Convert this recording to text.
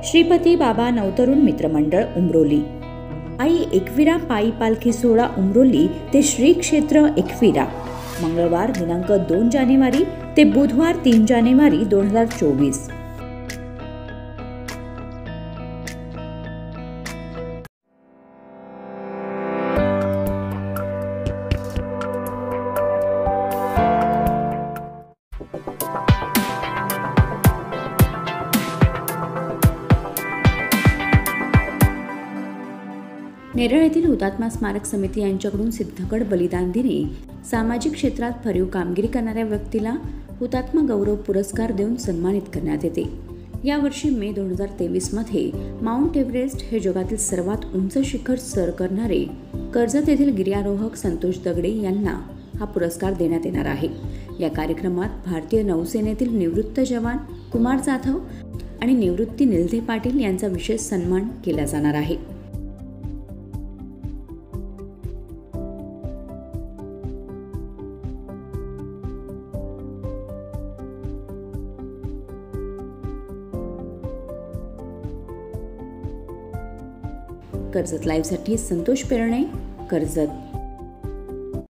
श्रीपती बाबा नवतरुण मित्रमंडळ उमरोली. आई एकविरा पायी पालखी सोहळा उमरोली ते श्री क्षेत्र एकविरा. मंगळवार दिनांक 2 जानेवारी ते बुधवार 3 जानेवारी 2024. नेरळ येथील हुतात्मा स्मारक समिती यांच्याकडून सिद्धगड बलिदान दिनी सामाजिक क्षेत्रात भरीव कामगिरी करणाऱ्या व्यक्तीला हुतात्मा गौरव पुरस्कार देऊन सन्मानित करण्यात येते. यावर्षी मे 2023 मध्ये माउंट एव्हरेस्ट हे जगातील सर्वात उंच शिखर सर करणारे कर्जत येथील गिर्यारोहक संतोष दगडे यांना हा पुरस्कार देण्यात येणार आहे. या कार्यक्रमात भारतीय नौसेनेतील निवृत्त जवान कुमार जाधव आणि निवृत्ती निलधे पाटील यांचा विशेष सन्मान केला जाणार आहे. कर्जत लाईव्हसाठी संतोष पेरणे, कर्जत.